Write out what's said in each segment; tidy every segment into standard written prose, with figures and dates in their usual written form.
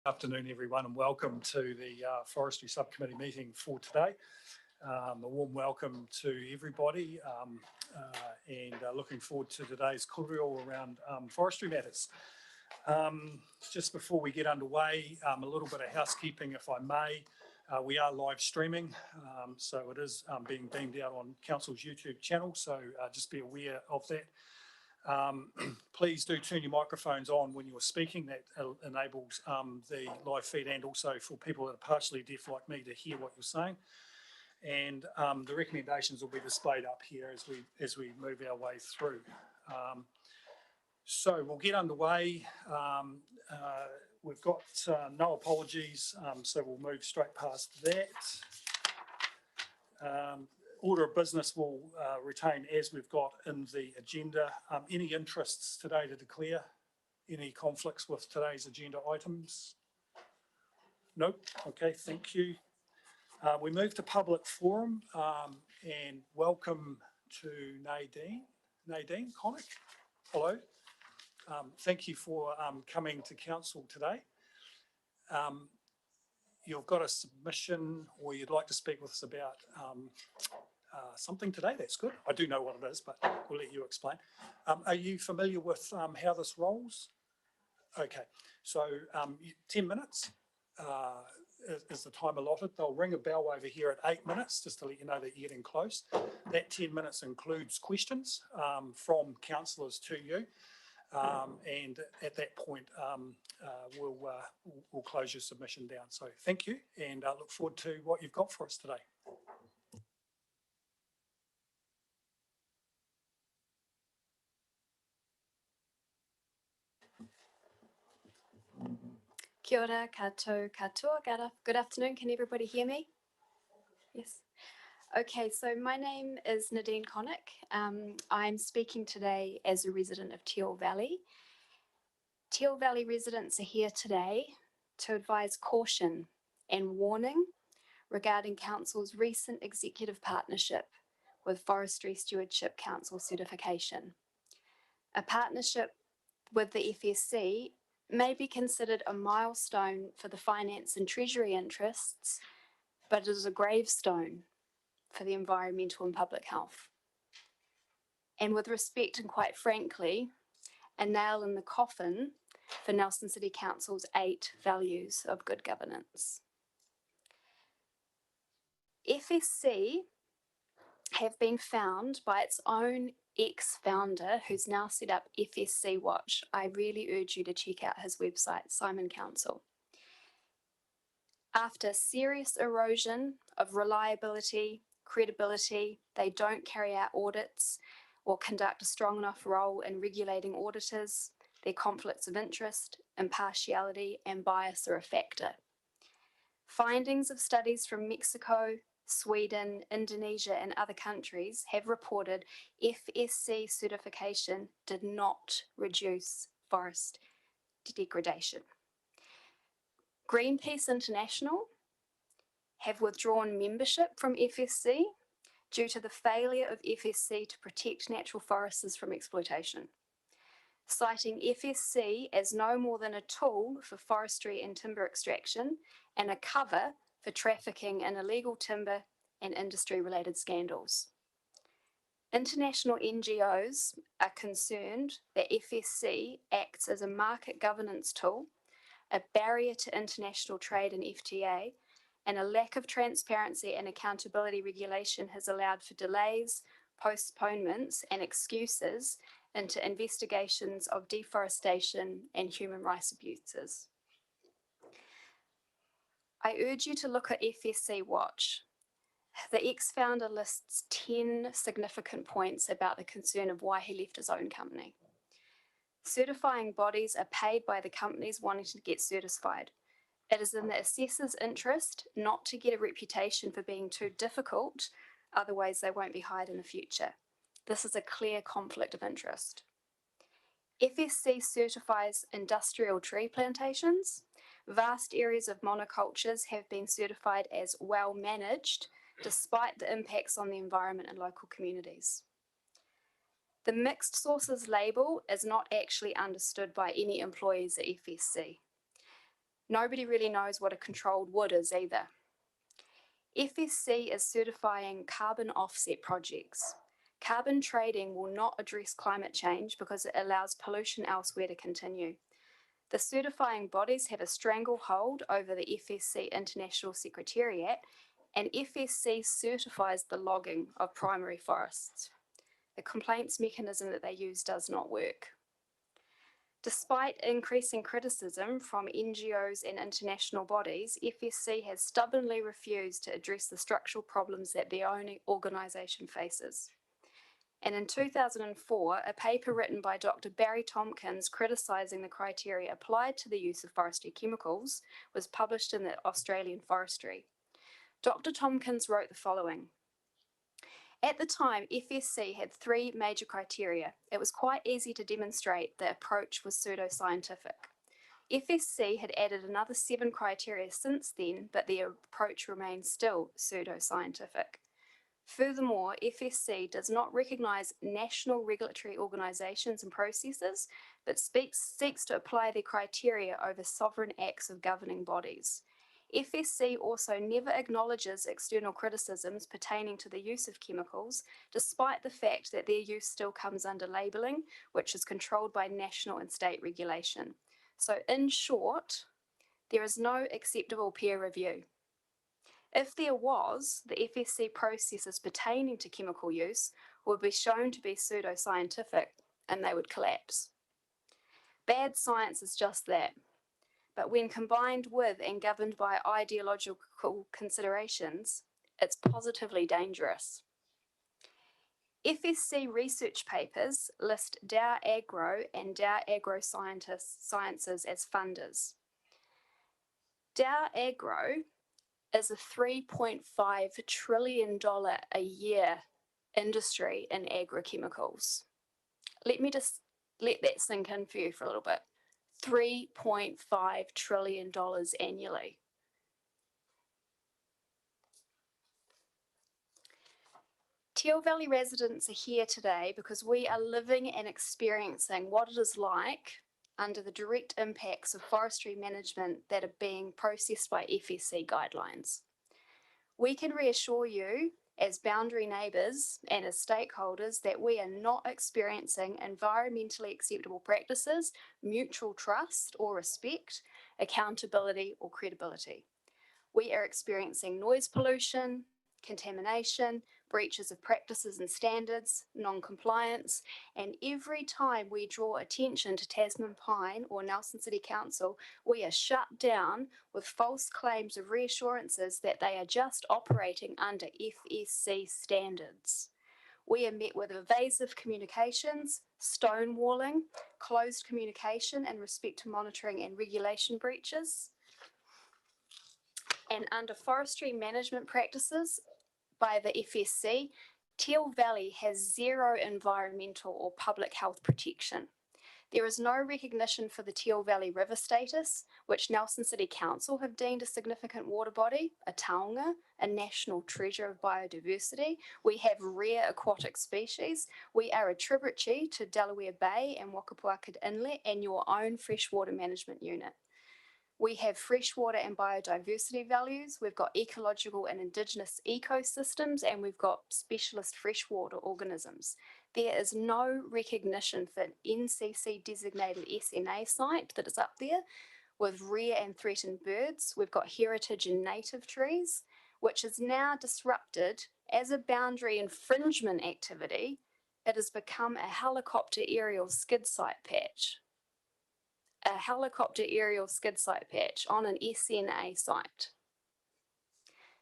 Afternoon, everyone, and welcome to the Forestry Subcommittee meeting for today. A warm welcome to everybody and looking forward to today's kōrero around forestry matters. Just before we get underway, a little bit of housekeeping, if I may. We are live streaming, so it is being beamed out on Council's YouTube channel, so just be aware of that. Please do turn your microphones on when you're speaking. That enables the live feed and also for people that are partially deaf like me to hear what you're saying. And the recommendations will be displayed up here as we move our way through. So we'll get underway. We've got no apologies, so we'll move straight past that. Order of business will retain as we've got in the agenda. Any interests today to declare? Any conflicts with today's agenda items? Nope. Okay, thank you. We move to public forum and welcome to Nadine Connick. Hello. Thank you for coming to council today. You've got a submission or you'd like to speak with us about something today. That's good. I do know what it is, but we'll let you explain. Are you familiar with how this rolls? Okay, so 10 minutes is the time allotted. They'll ring a bell over here at 8 minutes just to let you know that you're getting close. That 10 minutes includes questions from councillors to you. And at that point, we'll close your submission down. So thank you, and I look forward to what you've got for us today. Kia ora, katoa, katoa. Good afternoon. Can everybody hear me? Yes. Okay, so my name is Nadine Connick. I'm speaking today as a resident of Teal Valley. Teal Valley residents are here today to advise caution and warning regarding Council's recent executive partnership with Forestry Stewardship Council certification. A partnership with the FSC may be considered a milestone for the finance and treasury interests, but it is a gravestone for the environmental and public health. And with respect and quite frankly, a nail in the coffin for Nelson City Council's 8 values of good governance. FSC have been found by its own ex-founder, who's now set up FSC Watch. I really urge you to check out his website, Simon Council. After serious erosion of reliability, credibility, they don't carry out audits or conduct a strong enough role in regulating auditors. Their conflicts of interest, impartiality, and bias are a factor. Findings of studies from Mexico, Sweden, Indonesia, and other countries have reported FSC certification did not reduce forest degradation. Greenpeace International have withdrawn membership from FSC due to the failure of FSC to protect natural forests from exploitation, citing FSC as no more than a tool for forestry and timber extraction and a cover for trafficking in illegal timber and industry-related scandals. International NGOs are concerned that FSC acts as a market governance tool, a barrier to international trade and FTA, and a lack of transparency and accountability regulation has allowed for delays, postponements, and excuses into investigations of deforestation and human rights abuses. I urge you to look at FSC Watch. The ex-founder lists 10 significant points about the concern of why he left his own company. Certifying bodies are paid by the companies wanting to get certified. It is in the assessor's interest not to get a reputation for being too difficult, otherwise they won't be hired in the future. This is a clear conflict of interest. FSC certifies industrial tree plantations. Vast areas of monocultures have been certified as well managed, despite the impacts on the environment and local communities. The mixed sources label is not actually understood by any employees at FSC. Nobody really knows what a controlled wood is either. FSC is certifying carbon offset projects. Carbon trading will not address climate change because it allows pollution elsewhere to continue. The certifying bodies have a stranglehold over the FSC International Secretariat, and FSC certifies the logging of primary forests. The complaints mechanism that they use does not work. Despite increasing criticism from NGOs and international bodies, FSC has stubbornly refused to address the structural problems that their own organisation faces. And in 2004, a paper written by Dr. Barry Tompkins criticising the criteria applied to the use of forestry chemicals was published in the Australian Forestry. Dr. Tompkins wrote the following. At the time, FSC had three major criteria. It was quite easy to demonstrate the approach was pseudoscientific. FSC had added another 7 criteria since then, but the approach remains still pseudoscientific. Furthermore, FSC does not recognise national regulatory organisations and processes, but seeks to apply their criteria over sovereign acts of governing bodies. FSC also never acknowledges external criticisms pertaining to the use of chemicals, despite the fact that their use still comes under labelling, which is controlled by national and state regulation. So in short, there is no acceptable peer review. If there was, the FSC processes pertaining to chemical use would be shown to be pseudoscientific and they would collapse. Bad science is just that. But when combined with and governed by ideological considerations, it's positively dangerous. FSC research papers list Dow Agro and Dow Agro Sciences as funders. Dow Agro is a $3.5 trillion a year industry in agrochemicals. Let me just let that sink in for you for a little bit. $3.5 trillion annually. Teal Valley residents are here today because we are living and experiencing what it is like under the direct impacts of forestry management that are being processed by FSC guidelines. We can reassure you as boundary neighbours and as stakeholders that we are not experiencing environmentally acceptable practices, mutual trust or respect, accountability or credibility. We are experiencing noise pollution, contamination, breaches of practices and standards, non-compliance, and every time we draw attention to Tasman Pine or Nelson City Council, we are shut down with false claims of reassurances that they are just operating under FSC standards. We are met with evasive communications, stonewalling, closed communication in respect to monitoring and regulation breaches, and under forestry management practices by the FSC, Teal Valley has zero environmental or public health protection. There is no recognition for the Teal Valley River status, which Nelson City Council have deemed a significant water body, a taonga, a national treasure of biodiversity. We have rare aquatic species. We are a tributary to Delaware Bay and Wakapuaka Inlet and your own freshwater management unit. We have freshwater and biodiversity values, we've got ecological and indigenous ecosystems, and we've got specialist freshwater organisms. There is no recognition for an NCC designated SNA site that is up there with rare and threatened birds. We've got heritage and native trees, which is now disrupted as a boundary infringement activity. It has become a helicopter aerial skid site patch. A helicopter aerial skid site patch on an SNA site.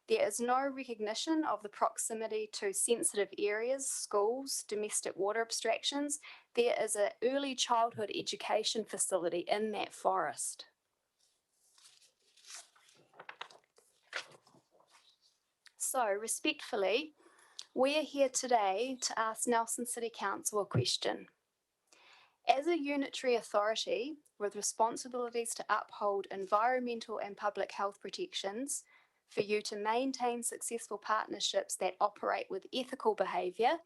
There is no recognition of the proximity to sensitive areas, schools, domestic water abstractions. There is an early childhood education facility in that forest. So, respectfully, we are here today to ask Nelson City Council a question. As a unitary authority with responsibilities to uphold environmental and public health protections, for you to maintain successful partnerships that operate with ethical behaviour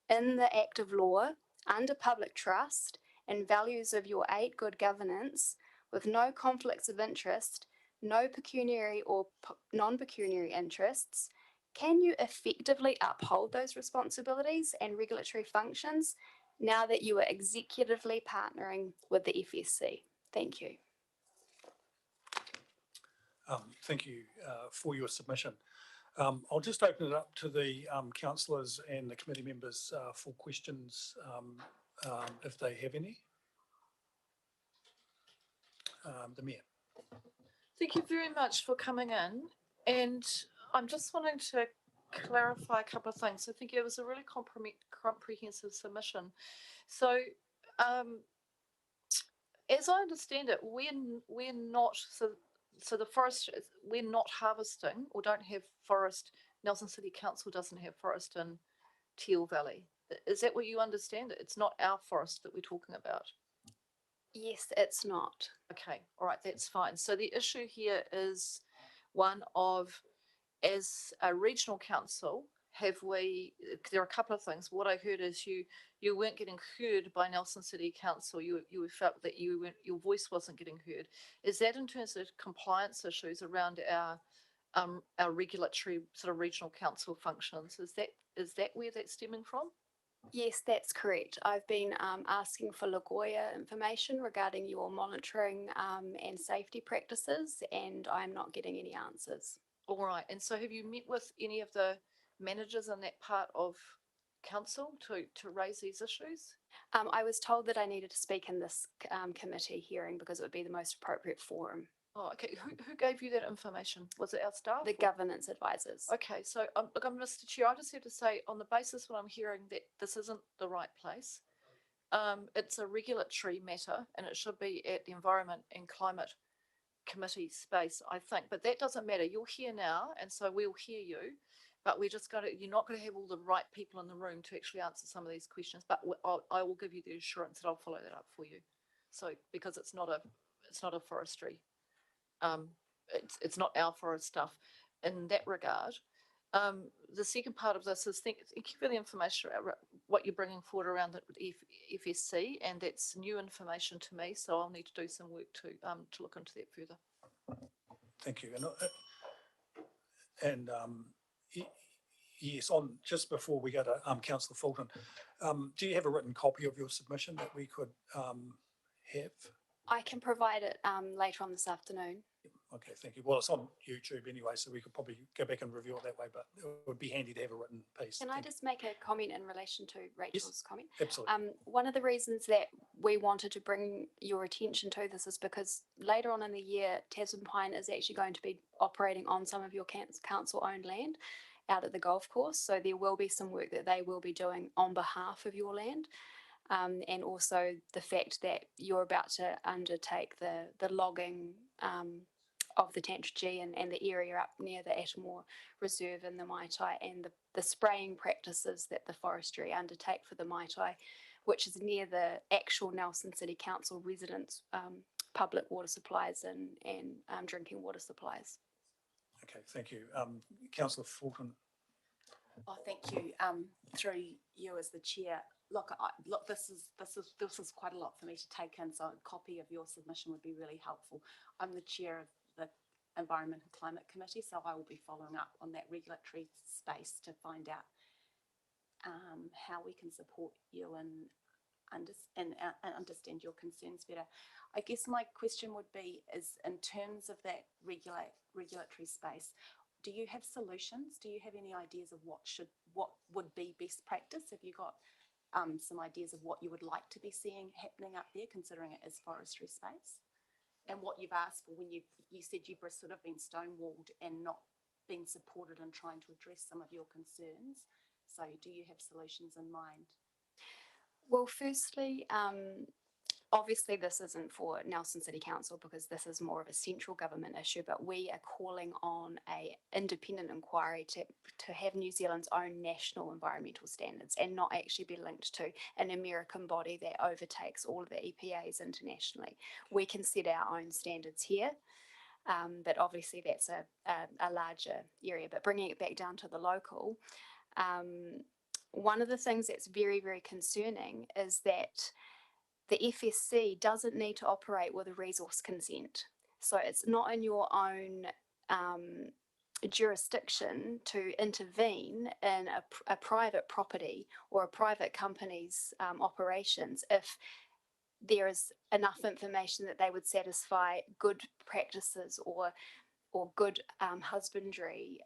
in the act of law, under public trust, and values of your 8 good governance, with no conflicts of interest, no pecuniary or non-pecuniary interests, can you effectively uphold those responsibilities and regulatory functions now that you are executively partnering with the FSC? Thank you. Thank you for your submission. I'll just open it up to the councillors and the committee members for questions if they have any. The Mayor. Thank you very much for coming in. And I'm just wanting to clarify a couple of things. I think it was a really comprehensive submission. So, as I understand it, we're not, so the forest, we're not harvesting or don't have forest. Nelson City Council doesn't have forest in Teal Valley. Is that what you understand? It's not our forest that we're talking about. Yes, it's not. Okay, all right, that's fine. So the issue here is one of, as a regional council, there are a couple of things. What I heard is you weren't getting heard by Nelson City Council. You felt that your voice wasn't getting heard. Is that in terms of compliance issues around our regulatory sort of regional council functions? Is that where that's stemming from? Yes, that's correct. I've been asking for Lagoya information regarding your monitoring and safety practices, and I'm not getting any answers. All right. And so have you met with any of the managers in that part of council to raise these issues? I was told that I needed to speak in this committee hearing because it would be the most appropriate forum. Oh, okay. Who gave you that information? Was it our staff? The governance advisors. Okay, so look, Mr. Chair, I just have to say, on the basis when I'm hearing that this isn't the right place, it's a regulatory matter and it should be at the Environment and Climate Committee space, I think. But that doesn't matter. You're here now, and so we'll hear you. But you're not going to have all the right people in the room to actually answer some of these questions. But I will give you the assurance that I'll follow that up for you. So because it's not a forestry. It's not our forest stuff in that regard. The second part of this is thank you for the information about what you're bringing forward around the FSC, and that's new information to me. So I'll need to do some work to look into that further. Thank you. And yes, just before we go to Councillor Fulton, do you have a written copy of your submission that we could have? I can provide it later on this afternoon. Okay, thank you. Well, it's on YouTube anyway, so we could probably go back and review it that way, but it would be handy to have a written piece. Can I just make a comment in relation to Rachel's comment? Absolutely. One of the reasons that we wanted to bring your attention to this is because later on in the year, Tasman Pine is actually going to be operating on some of your council-owned land out at the golf course. So there will be some work that they will be doing on behalf of your land. And also the fact that you're about to undertake the logging of the Tantra and the area up near the Atamore Reserve and the Maitai, and the spraying practices that the forestry undertake for the Maitai, which is near the actual Nelson City Council residents' public water supplies and drinking water supplies. Okay, thank you. Councillor Fulton. Oh, thank you. Through you as the chair. Look, this is quite a lot for me to take in, so a copy of your submission would be really helpful. I'm the chair of the Environment and Climate Committee, so I will be following up on that regulatory space to find out how we can support you and understand your concerns better. I guess my question would be is in terms of that regulatory space, do you have solutions? Do you have any ideas of what would be best practice? Have you got some ideas of what you would like to be seeing happening up there, considering it is forestry space? And what you've asked for when you said you've sort of been stonewalled and not been supported in trying to address some of your concerns. So do you have solutions in mind? Well, firstly, obviously this isn't for Nelson City Council because this is more of a central government issue, but we are calling on an independent inquiry to have New Zealand's own national environmental standards and not actually be linked to an American body that overtakes all of the EPAs internationally. We can set our own standards here, but obviously that's a larger area. But bringing it back down to the local, one of the things that's very, very concerning is that the FSC doesn't need to operate with a resource consent. So it's not in your own jurisdiction to intervene in a private property or a private company's operations if there is enough information that they would satisfy good practices or good husbandry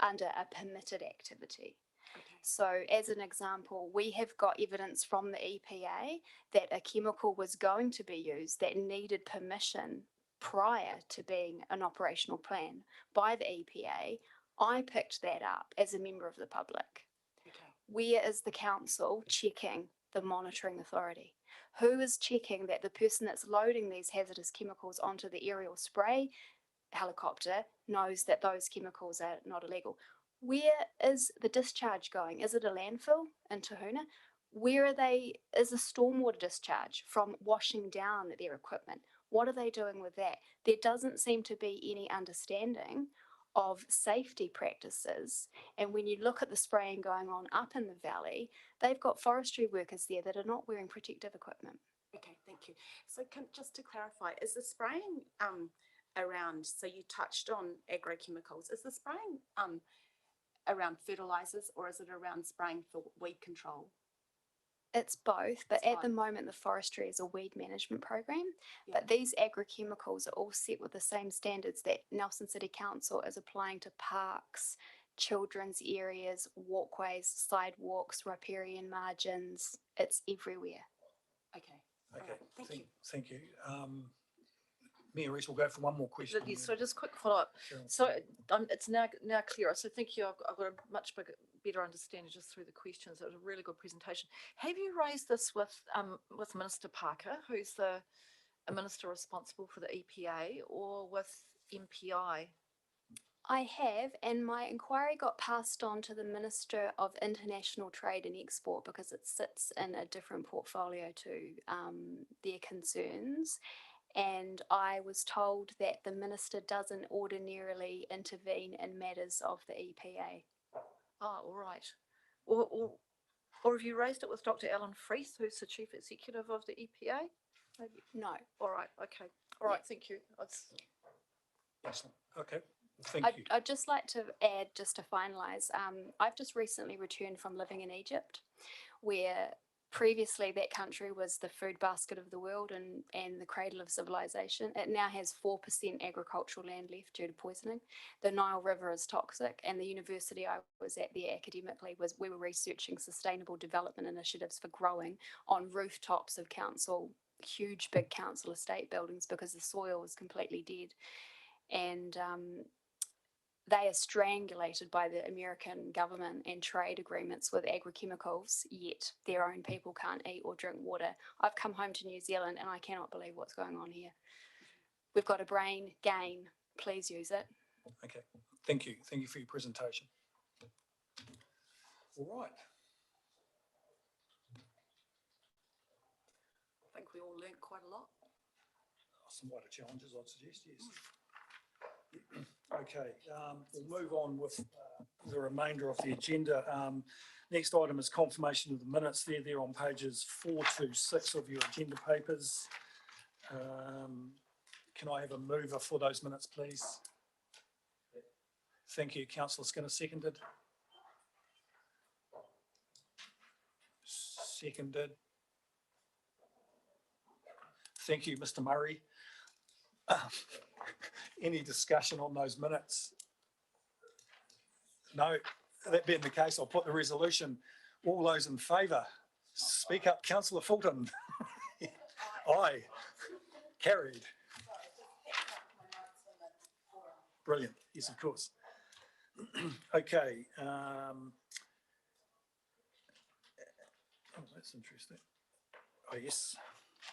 under a permitted activity. Okay. So as an example, we have got evidence from the EPA that a chemical was going to be used that needed permission prior to being an operational plan by the EPA. I picked that up as a member of the public. Okay. Where is the council checking the monitoring authority? Who is checking that the person that's loading these hazardous chemicals onto the aerial spray helicopter knows that those chemicals are not illegal? Where is the discharge going? Is it a landfill in Tahuna? Where is a stormwater discharge from washing down their equipment? What are they doing with that? There doesn't seem to be any understanding of safety practices. And when you look at the spraying going on up in the valley, they've got forestry workers there that are not wearing protective equipment. Okay, thank you. So just to clarify, is the spraying around, so you touched on agrochemicals, is the spraying around fertilizers or is it around spraying for weed control? It's both, but It's at the both. moment, the forestry is a weed management program. Yeah. But these agrochemicals are all set with the same standards that Nelson City Council is applying to parks, children's areas, walkways, sidewalks, riparian margins. It's everywhere. Okay. Okay, Alright, thank you. Thank you. Mayor Rees will go for one more question. So just quick follow-up. Cheryl. So it's now clearer. So thank you. I've got a much better understanding just through the questions. It was a really good presentation. Have you raised this with Minister Parker, who's the minister responsible for the EPA, or with MPI? I have, and my inquiry got passed on to the Minister of International Trade and Export because it sits in a different portfolio to their concerns. And I was told that the minister doesn't ordinarily intervene in matters of the EPA. Oh, all right. Or have you raised it with Dr. Alan Freeth, who's the chief executive of the EPA? Maybe. No. All right. Okay. All right. Thank you. Excellent. Okay. Thank you. I'd just like to add, just to finalise, I've just recently returned from living in Egypt, where previously that country was the food basket of the world and the cradle of civilization. It now has 4% agricultural land left due to poisoning. The Nile River is toxic, and the university I was at there academically we were researching sustainable development initiatives for growing on rooftops of huge big council estate buildings because the soil was completely dead. And they are strangulated by the American government and trade agreements with agrochemicals, yet their own people can't eat or drink water. I've come home to New Zealand and I cannot believe what's going on here. We've got a brain gain. Please use it. Okay. Thank you. Thank you for your presentation. All right. I think we all learned quite a lot. Some wider challenges, I'd suggest, yes. Okay, we'll move on with the remainder of the agenda. Next item is confirmation of the minutes. They're on pages 4 to 6 of your agenda papers. Can I have a mover for those minutes, please? Thank you. Councillor Skinner, seconded. Seconded. Thank you, Mr. Murray. Any discussion on those minutes? No, that being the case, I'll put the resolution. All those in favour, speak up. Councillor Fulton. Aye. Carried. Brilliant. Yes, of course. Okay. Oh, that's interesting. Oh, yes.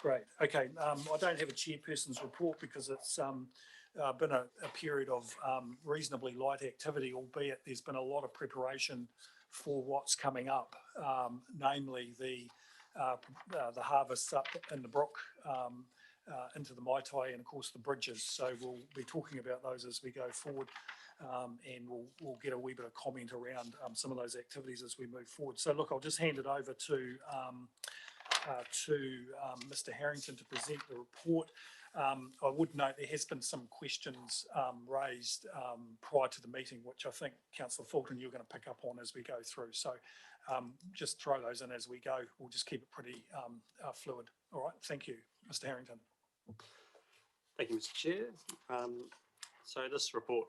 Great. Okay. I don't have a chairperson's report because it's been a period of reasonably light activity, albeit there's been a lot of preparation for what's coming up, namely the harvests up in the brook into the Maitai and of course the bridges. So we'll be talking about those as we go forward, and we'll get a wee bit of comment around some of those activities as we move forward. So look, I'll just hand it over to to Mr. Harrington to present the report. I would note there has been some questions raised prior to the meeting, which I think Councillor Fulton, you're going to pick up on as we go through. So just throw those in as we go. We'll just keep it pretty fluid. All right, thank you, Mr. Harrington. Thank you, Mr. Chair. So this report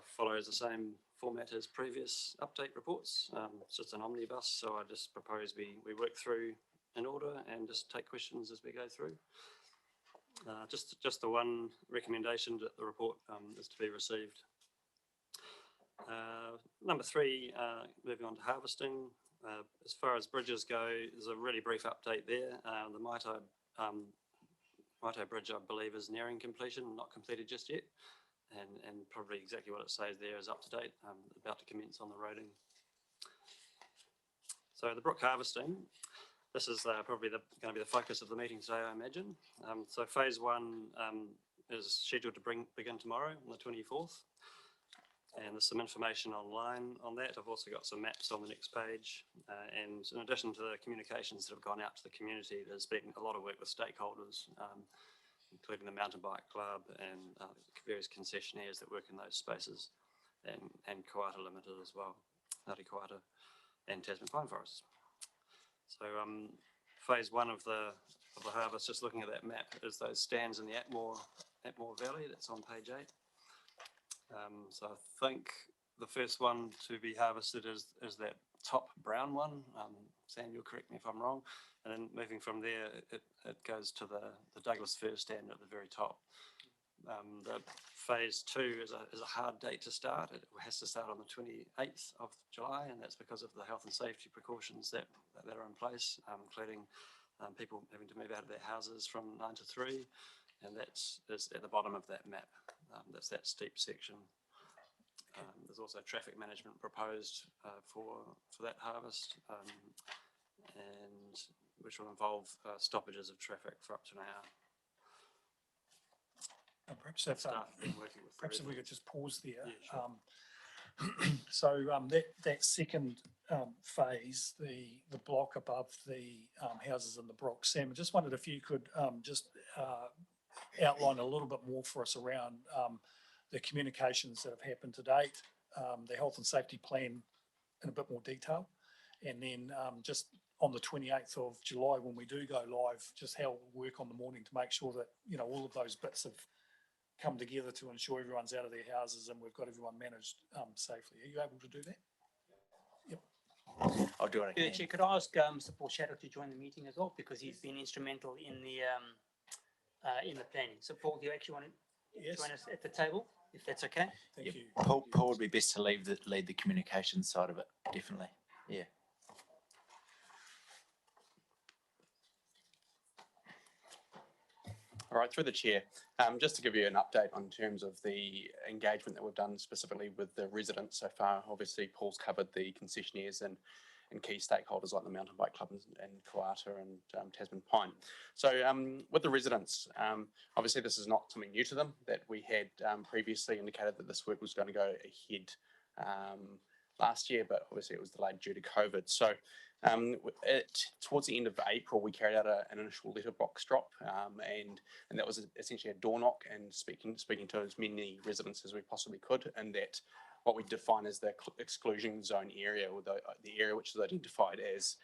follows the same format as previous update reports. It's just an omnibus, so I just propose we work through in order and just take questions as we go through. Just the one recommendation that the report is to be received. Number 3, moving on to harvesting. As far as bridges go, there's a really brief update there. The Maito Bridge, I believe, is nearing completion, not completed just yet. And probably exactly what it says there is up to date, about to commence on the roading. So the Brook Harvesting, this is probably going to be the focus of the meeting today, I imagine. So phase 1 is scheduled to begin tomorrow on the 24th. And there's some information online on that. I've also got some maps on the next page. And in addition to the communications that have gone out to the community, there's been a lot of work with stakeholders, including the mountain bike club and various concessionaires that work in those spaces, and Koata Limited as well, Ngāti Koata and Tasman Pine Forests. So phase 1 of the harvest, just looking at that map, is those stands in the Atmore Valley. That's on page 8. So I think the first one to be harvested is that top brown one. Sam, you'll correct me if I'm wrong. And then moving from there, it goes to the Douglas fir stand at the very top. The phase 2 is a hard date to start. It has to start on the 28th of July, and that's because of the health and safety precautions that are in place, including people having to move out of their houses from 9 to 3, and that's at the bottom of that map. That's that steep section. There's also traffic management proposed for that harvest, and which will involve stoppages of traffic for up to an hour. Perhaps if, Working with perhaps if we could just pause there. Yeah, sure. So that second phase, the block above the houses in the Brook, Sam, I just wondered if you could just outline a little bit more for us around the communications that have happened to date, the health and safety plan in a bit more detail, and then just on the 28th of July when we do go live, just how we'll work on the morning to make sure that, you know, all of those bits have come together to ensure everyone's out of their houses and we've got everyone managed safely. Are you able to do that? Yep. I'll do it again. Chair, could I ask Mr. Paul Shadow to join the meeting as well, because he's been instrumental in the planning. So Paul, do you actually want to join us at the table, if that's okay? Thank you. Paul would be best to lead the communication side of it, definitely. Yeah. All right, through the chair, just to give you an update on terms of the engagement that we've done specifically with the residents so far. Obviously, Paul's covered the concessionaires and key stakeholders like the mountain bike club and Koata and Tasman Pine. So with the residents, obviously this is not something new to them, that we had previously indicated that this work was going to go ahead last year, but obviously it was delayed due to COVID. So towards the end of April, we carried out an initial letterbox drop, and that was essentially a door knock and speaking to as many residents as we possibly could, and that what we define as the exclusion zone area, or the area which is identified as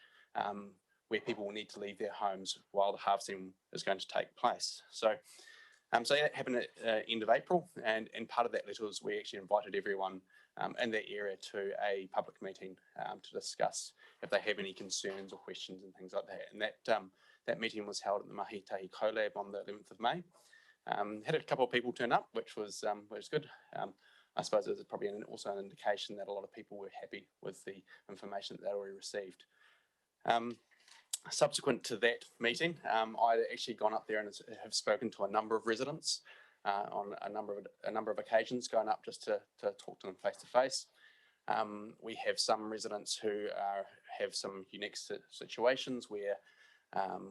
where people will need to leave their homes while the harvesting is going to take place. So that happened at the end of April, and part of that letter was we actually invited everyone in that area to a public meeting to discuss if they have any concerns or questions and things like that. And that meeting was held at the Mahi Tahi Collab on the 11th of May. Had a couple of people turn up, which was good. I suppose it was probably also an indication that a lot of people were happy with the information that they already received. Subsequent to that meeting, I'd actually gone up there and have spoken to a number of residents on a number of occasions, going up just to talk to them face to face. We have some residents who have some unique situations where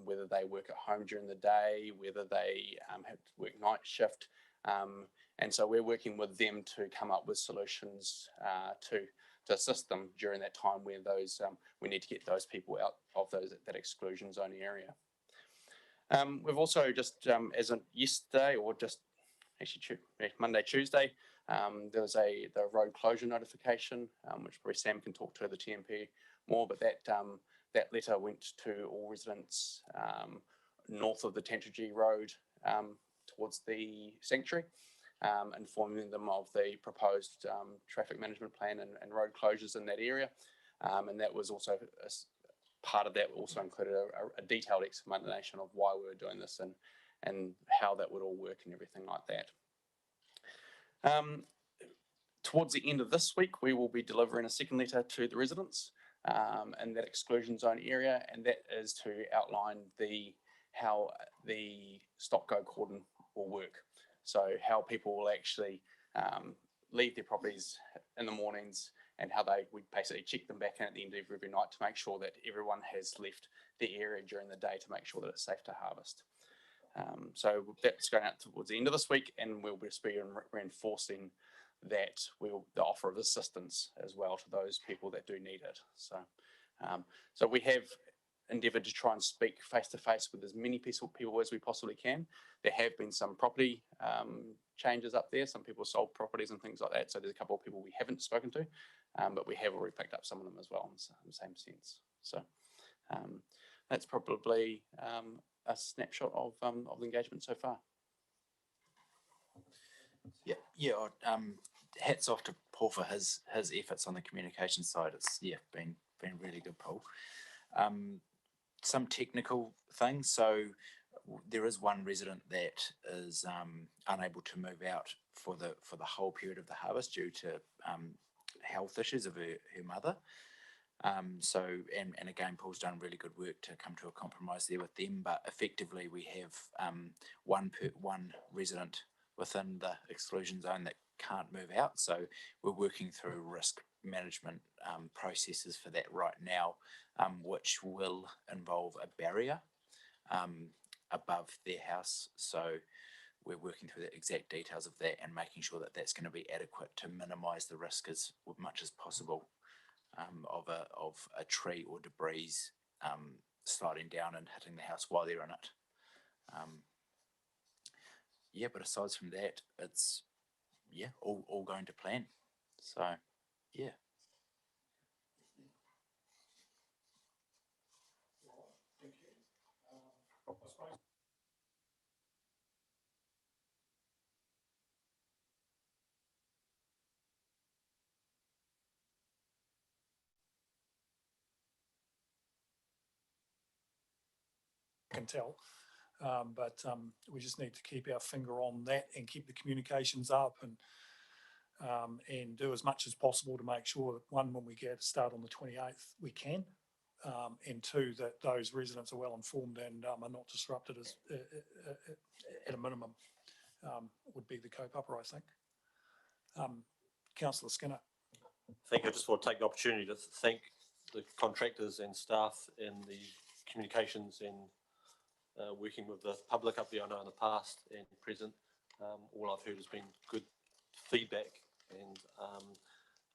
whether they work at home during the day, whether they have to work night shift, and so we're working with them to come up with solutions to to assist them during that time where those we need to get those people out of that exclusion zone area. We've also just as of yesterday, or just actually Monday, Tuesday, there was the road closure notification, which probably Sam can talk to the TMP more, but that letter went to all residents north of the Tantry Road towards the sanctuary, informing them of the proposed traffic management plan and road closures in that area. And that was also part of that also included a detailed explanation of why we were doing this and how that would all work and everything like that. Towards the end of this week, we will be delivering a second letter to the residents in that exclusion zone area, and that is to outline how the stop-go cordon will work. So how people will actually leave their properties in the mornings, and how we basically check them back in at the end of every night to make sure that everyone has left the area during the day to make sure that it's safe to harvest. So that's going out towards the end of this week, and we'll just be reinforcing that the offer of assistance as well to those people that do need it. So we have endeavoured to try and speak face to face with as many people as we possibly can. There have been some property changes up there. Some people sold properties and things like that. So there's a couple of people we haven't spoken to, but we have already picked up some of them as well in the same sense. So that's probably a snapshot of the engagement so far. Hats off to Paul for his efforts on the communication side. It's been really good, Paul. Some technical things. So there is one resident that is unable to move out for the whole period of the harvest due to health issues of her mother. And again, Paul's done really good work to come to a compromise there with them. But effectively, we have one resident within the exclusion zone that can't move out. So we're working through risk management processes for that right now, which will involve a barrier above their house. So we're working through the exact details of that and making sure that that's going to be adequate to minimise the risk as much as possible of a tree or debris sliding down and hitting the house while they're in it. But aside from that, it's all going to plan. So can tell. But we just need to keep our finger on that and keep the communications up and do as much as possible to make sure that, one, when we get a start on the 28th, we can, and two, that those residents are well informed and are not disrupted at a minimum, would be the co-pupper, I think. Councillor Skinner. Thank you. I just want to take the opportunity to thank the contractors and staff in the communications and working with the public up there. I know in the past and present, all I've heard has been good feedback, and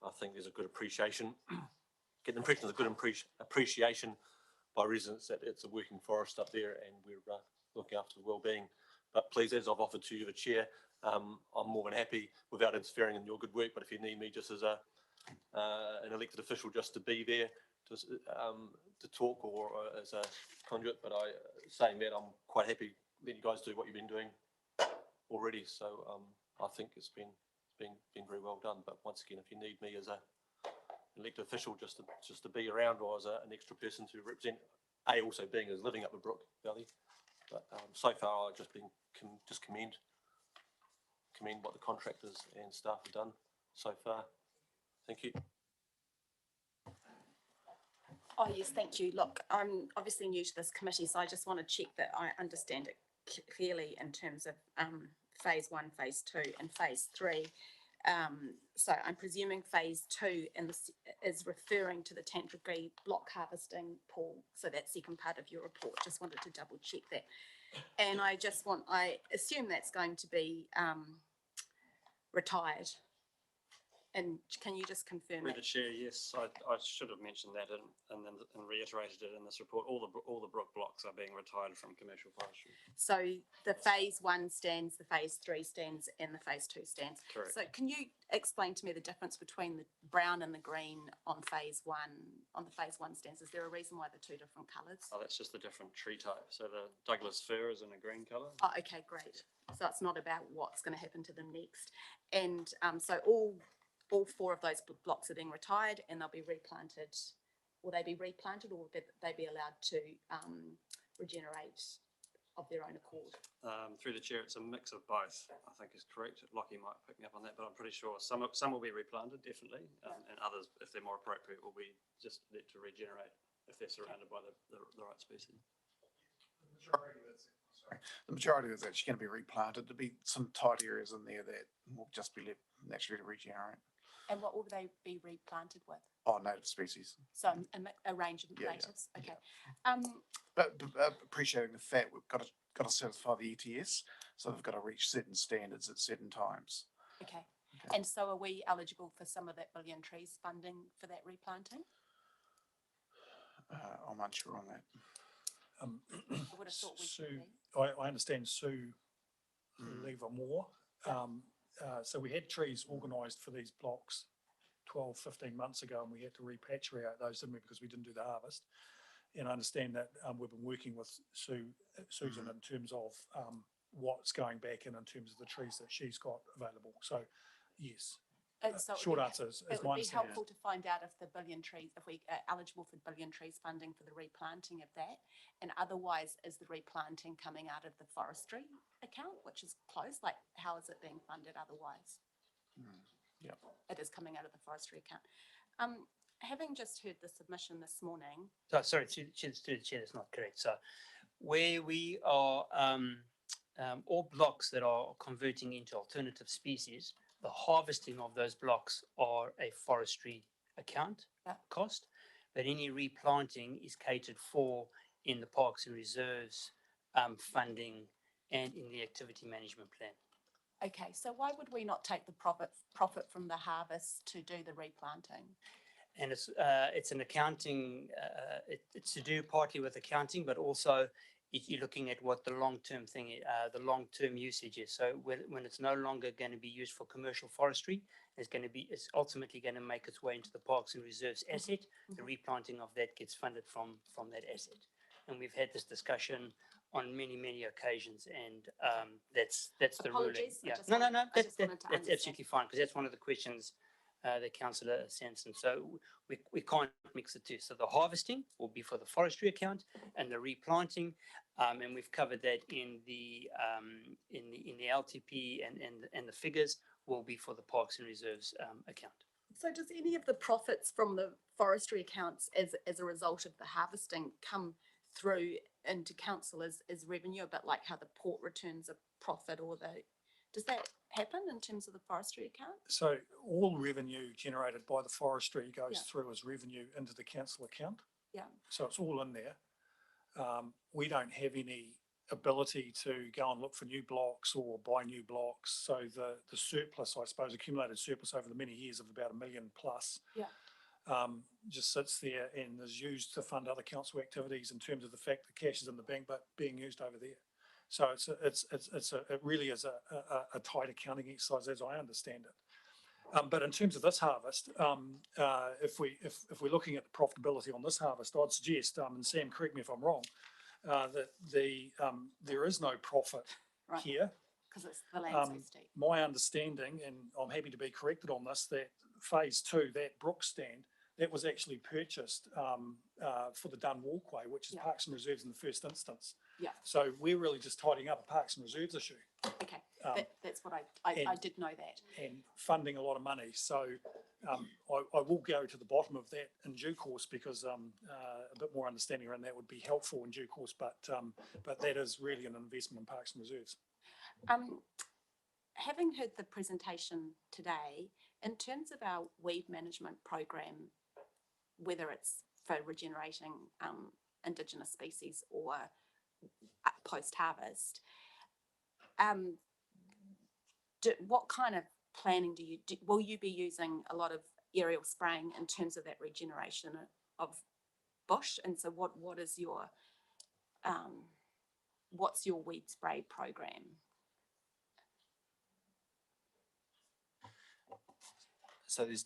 I think there's a good appreciation. Get the impression there's a good appreciation by residents that it's a working forest up there and we're looking after the well-being. But please, as I've offered to you, the chair, I'm more than happy without interfering in your good work. But if you need me just as an elected official, just to be there to talk, or as a conduit, but saying that, I'm quite happy that you guys do what you've been doing already. So I think it's been very well done. But once again, if you need me as a elected official just to be around, or as an extra person to represent, also being as living up the Brook Valley. But so far, I've just commend what the contractors and staff have done so far. Thank you. Oh yes, thank you. Look, I'm obviously new to this committee, so I just want to check that I understand it clearly in terms of phase 1, phase 2 and phase 3. So I'm presuming phase 2 is referring to the Tantry block harvesting, Paul. So that second part of your report, just wanted to double check that. And I assume that's going to be retired And can you just confirm Through that? the chair, yes, I should have mentioned that and reiterated it in this report. All the brook blocks are being retired from commercial forestry. So the phase 1 stands, the phase 3 stands, and the phase 2 stands. Correct. So can you explain to me the difference between the brown and the green on phase 1, on the phase 1 stands? Is there a reason why they're two different colours? Oh, that's just the different tree type. So the Douglas fir is in a green colour. Oh, okay, great. So it's not about what's going to happen to them next. And so all 4 of those blocks are being retired, and they'll be replanted. Will they be replanted, or will they be allowed to regenerate of their own accord? Through the chair, it's a mix of both, I think is correct. Lockie might pick me up on that, but I'm pretty sure some will be replanted, definitely, and others, if they're more appropriate, will be just let to regenerate if they're surrounded by the right species. The majority is actually going to be replanted. There'll be some tight areas in there that will just be left naturally to regenerate. And what will they be replanted with? Oh, native species. So a range of Yeah, natives. yeah, Okay. But appreciating the fact we've got to satisfy the ETS, so they've got to reach certain standards at certain times. Okay. And so are we eligible for some of that billion trees funding for that replanting? I'm unsure on that. I would have thought we should Sue, be. I understand Sue Lever Moore. So we had trees organised for these blocks 12, 15 months ago, and we had to repatriate those, didn't we, because we didn't do the harvest. And I understand that we've been working with Susan in terms of what's going back in terms of the trees that she's got available. So, yes. So Short answer is it my would be understanding. helpful to find out if the billion trees, if we are eligible for billion trees funding for the replanting of that, and otherwise is the replanting coming out of the forestry account, which is closed? Like, how is it being funded otherwise? Yeah. It is coming out of the forestry account. Having just heard the submission this morning. So, sorry, to the chair, that's not correct. So where we are, all blocks that are converting into alternative species, the harvesting of those blocks are a forestry account cost, but any replanting is catered for in the parks and reserves funding and in the activity management plan. Okay, so why would we not take the profit from the harvest to do the replanting? And it's an accounting, it's to do partly with accounting, but also if you're looking at what the long-term thing, the long-term usage is. So when it's no longer going to be used for commercial forestry, it's ultimately going to make its way into the parks and reserves asset. The replanting of that gets funded from that asset. And we've had this discussion on many occasions, and that's the ruling. Apologies, Yeah, I no, just wanted to that's understand. absolutely fine, because that's one of the questions that Councillor Sanson. So we can't mix the two. So the harvesting will be for the forestry account, and the replanting, and we've covered that in the LTP and the figures will be for the parks and reserves account. So does any of the profits from the forestry accounts as a result of the harvesting come through into council as revenue, a bit like how the port returns a profit, or does that happen in terms of the forestry account? So all revenue generated by the forestry goes Yeah. through as revenue into the council account. Yeah. So it's all in there. We don't have any ability to go and look for new blocks or buy new blocks. So the surplus, I suppose, accumulated surplus over the many years of about $1 million plus, just sits there and is used to fund other council activities in terms of the fact that cash is in the bank but being used over there. So it really is a tight accounting exercise as I understand it. But in terms of this harvest, if we're looking at the profitability on this harvest, I'd suggest, and Sam, correct me if I'm wrong, that there is no profit here. Because it's the land so steep. My understanding, and I'm happy to be corrected on this, that phase 2, that Brook stand, that was actually purchased for the Dunn Walkway, which is Parks and Reserves in the first instance. Yeah. So we're really just tidying up a Parks and Reserves issue. Okay, that's what I did know that. And funding a lot of money. So I will go to the bottom of that in due course, because a bit more understanding around that would be helpful in due course. But that is really an investment in Parks and Reserves. Having heard the presentation today, in terms of our weed management program, whether it's for regenerating Indigenous species or post-harvest, what kind of planning will you be using a lot of aerial spraying in terms of that regeneration of bush? And so what is your, what's your weed spray program? So there's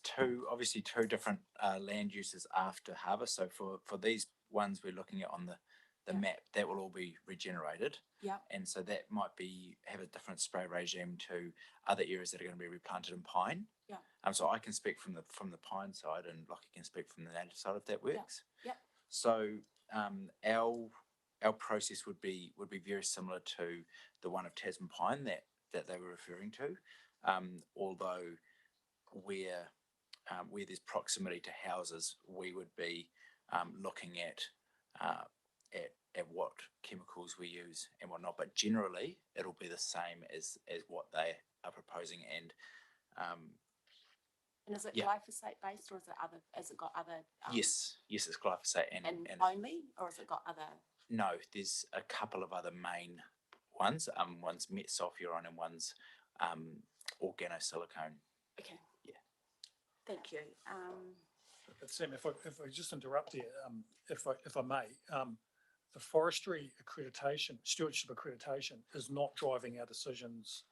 obviously two different land uses after harvest. So for these ones we're looking at on the Yeah. map, that will all be regenerated. Yeah. And so that might have a different spray regime to other areas that are going to be replanted in pine. Yeah. So I can speak from the pine side, and Lockie can speak from the native side if that works. Yeah. So our process would be very similar to the one of Tasman pine that they were referring to, although where there's proximity to houses, we would be looking at what chemicals we use and whatnot. But generally, it'll be the same as what they are proposing. And is it yeah. glyphosate based, or has it got other? Yes, it's glyphosate and only, or has it got other? No, there's a couple of other main ones. One's metsulfuron and one's organosilicone. Okay. Yeah. Thank you. But Sam, if I just interrupt there, if I may, the forestry accreditation, stewardship accreditation is not driving our decisions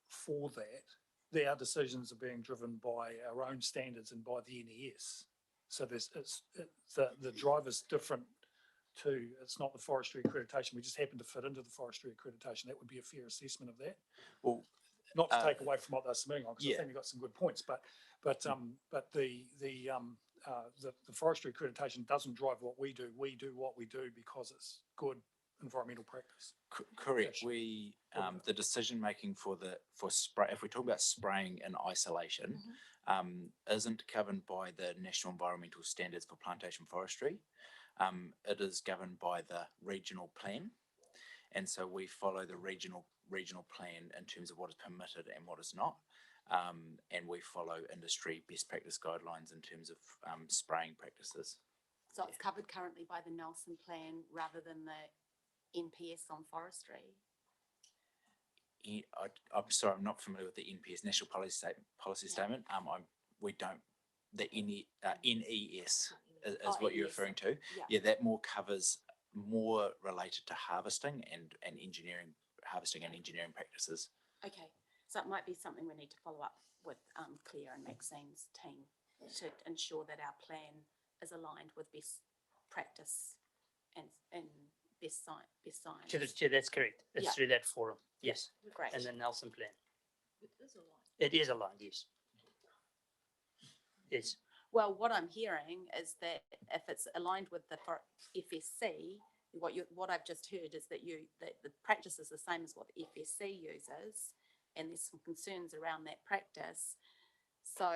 for that. Our decisions are being driven by our own standards and by the NES. So the driver's different to, it's not the forestry accreditation. We just happen to fit into the forestry accreditation. That would be a fair assessment of that. Well, not to take away from what they're submitting on, because yeah. I think you've got some good points, but the forestry accreditation doesn't drive what we do. We do what we do because it's good environmental practice. Correct. We the decision making for spray, if we talk about spraying in isolation, isn't governed by the National Environmental Standards for Plantation Forestry. It is governed by the regional plan, and so we follow the regional plan in terms of what is permitted and what is not. And we follow industry best practice guidelines in terms of spraying practices. So it's covered currently by the Nelson plan rather than the NPS on forestry. I'm sorry, I'm not familiar with the NPS, National Policy Statement. We don't. The NES is what you're referring to. Yeah, that more covers more related to harvesting and engineering, harvesting and engineering practices. Okay. So it might be something we need to follow up with Claire and Maxine's team to ensure that our plan is aligned with best practice and best science. That's correct. It's through that forum. Yes. Great. And the Nelson plan. It is aligned. It is aligned, yes. Yes. Well, what I'm hearing is that if it's aligned with the FSC, what I've just heard is that the practice is the same as what the FSC uses, and there's some concerns around that practice. So,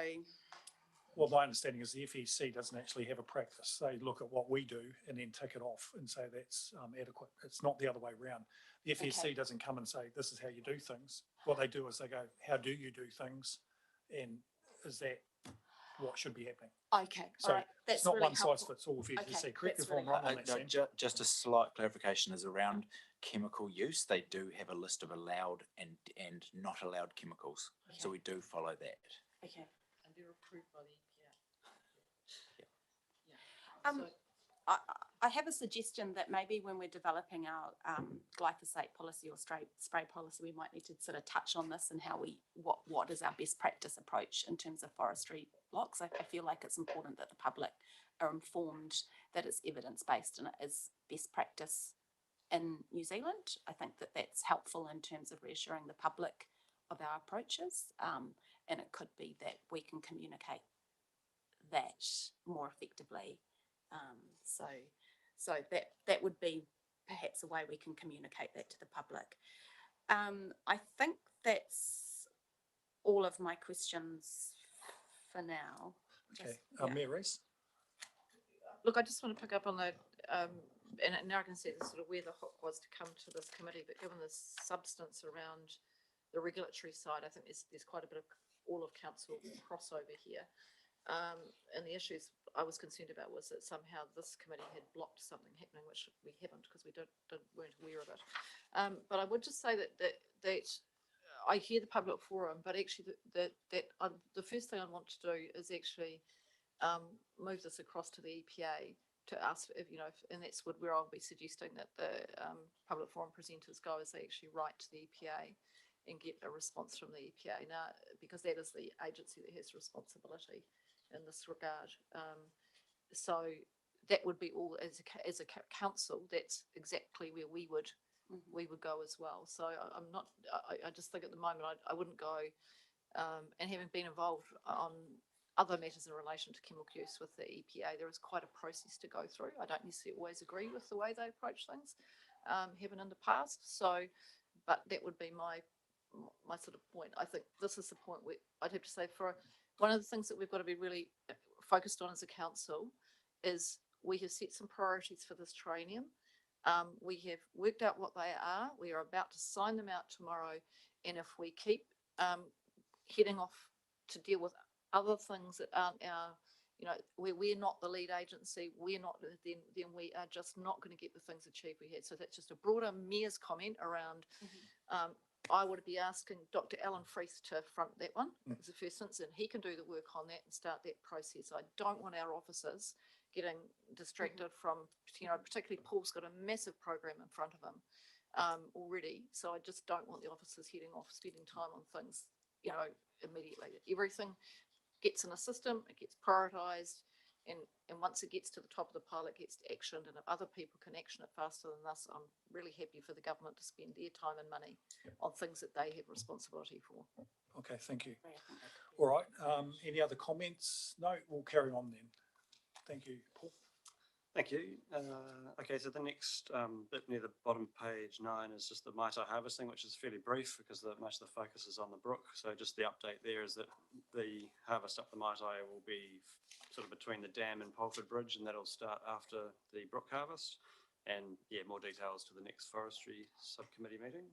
well, my understanding is the FEC doesn't actually have a practice. They look at what we do and then tick it off and say that's adequate. It's not the other way around. The FEC doesn't come and say, this is how you do things. What they do is they go, how do you do things? And is that what should be happening? okay, So all right. That's it's not really one size helpful. fits all for FEC. Okay, Correct that's if I'm really wrong on that, Sam. Just a slight clarification is around chemical use. They do have a list of allowed and not allowed chemicals. Okay. So we do follow that. Okay. And they're approved by the EPA. So I have a suggestion that maybe when we're developing our glyphosate policy or spray policy, we might need to sort of touch on this and how what is our best practice approach in terms of forestry blocks. I feel like it's important that the public are informed that it's evidence-based and it is best practice in New Zealand. I think that that's helpful in terms of reassuring the public of our approaches. And it could be that we can communicate that more effectively. So that would be perhaps a way we can communicate that to the public. I think that's all of my questions for now. Okay, Just, Mayor Rees? Look, I just want to pick up on the, and now I can see the sort of where the hook was to come to this committee, but given the substance around the regulatory side, I think there's quite a bit of all of council crossover here. And the issues I was concerned about was that somehow this committee had blocked something happening, which we haven't because we weren't aware of it. But I would just say that I hear the public forum, but actually the first thing I want to do is actually move this across to the EPA to ask if, and that's where I'll be suggesting that the public forum presenters go, is they actually write to the EPA and get a response from the EPA now, because that is the agency that has responsibility in this regard. So that would be all as a council. That's exactly where we would go as well. So I'm not. I just think at the moment I wouldn't go. And having been involved on other matters in relation to chemical use with the EPA, there is quite a process to go through. I don't necessarily always agree with the way they approach things, haven't in the past. So, but that would be my sort of point. I think this is the point where I'd have to say, for one of the things that we've got to be really focused on as a council is we have set some priorities for this training. We have worked out what they are. We are about to sign them out tomorrow. And if we keep heading off to deal with other things that aren't our, where we're not the lead agency, then we are just not going to get the things achieved we had. So that's just a broader mayor's comment around. I would be asking Dr. Alan Freese to front that one as a first instance, and he can do the work on that and start that process. I don't want our officers getting distracted from, particularly Paul's got a massive program in front of him already. So I just don't want the officers heading off, spending time on things, immediately. Everything gets in a system, it gets prioritised, and once it gets to the top of the pile, it gets actioned. And if other people can action it faster than us, I'm really happy for the government to spend their time and money on things that they have responsibility for. Okay, thank you. All right, any other comments? No, we'll carry on then. Thank you, Paul. Thank you. Okay, so the next bit near the bottom, page 9, is just the Mai Tai harvesting, which is fairly brief because most of the focus is on the brook. So just the update there is that the harvest up the Mai Tai will be sort of between the dam and Polford Bridge, and that'll start after the brook harvest. And yeah, more details to the next Forestry Subcommittee meeting.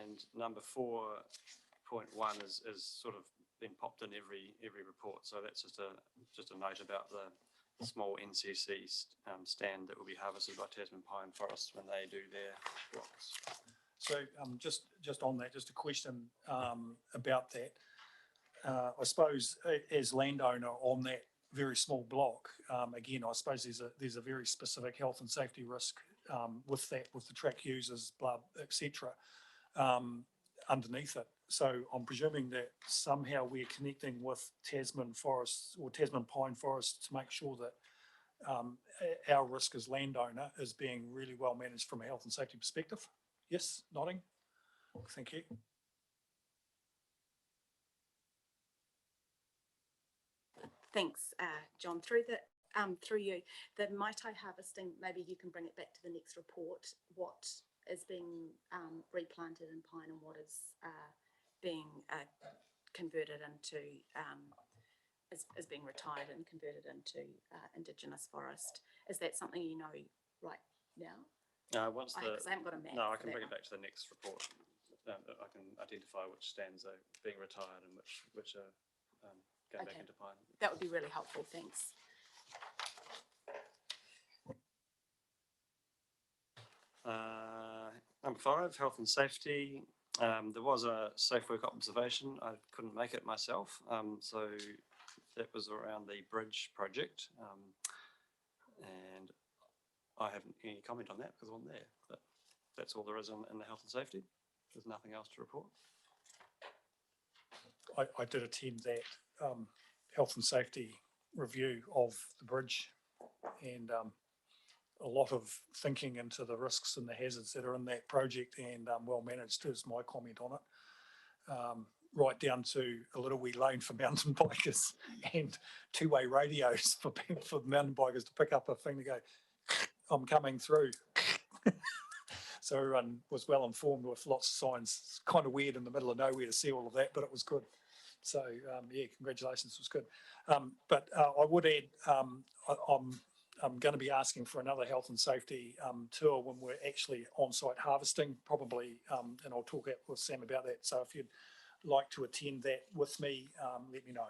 And number 4.1 is sort of been popped in every report. So that's just a note about the small NCC stand that will be harvested by Tasman Pine Forests when they do their blocks. So just on that, just a question about that. I suppose as landowner on that very small block, again, I suppose there's a very specific health and safety risk with the track users, etc. Underneath it. So I'm presuming that somehow we're connecting with Tasman Forests or Tasman Pine Forests to make sure that our risk as landowner is being really well managed from a health and safety perspective. Yes, nodding. Thank you. Thanks, John. Through you, the Mai Tai harvesting, maybe you can bring it back to the next report. What is being replanted in pine and what is being converted into, is being retired and converted into Indigenous forest. Is that something you know right now? Once Because I haven't got a map. No, I can bring it back to the next report. I can identify which stands are being retired and which are going back into pine. That would be really helpful. Thanks. Number 5, health and safety. There was a safe work observation. I couldn't make it myself, so that was around the bridge project, and I haven't any comment on that because I wasn't there. But that's all there is in the health and safety. There's nothing else to report. I did attend that health and safety review of the bridge, and a lot of thinking into the risks and the hazards that are in that project, and well managed is my comment on it. Right down to a little wee lane for mountain bikers and two-way radios for mountain bikers to pick up a thing to go, I'm coming through. So everyone was well informed with lots of signs. It's kind of weird in the middle of nowhere to see all of that, but it was good. So yeah, congratulations, it was good. But I would add, I'm going to be asking for another health and safety tour when we're actually on-site harvesting, probably, and I'll talk with Sam about that. So if you'd like to attend that with me, let me know.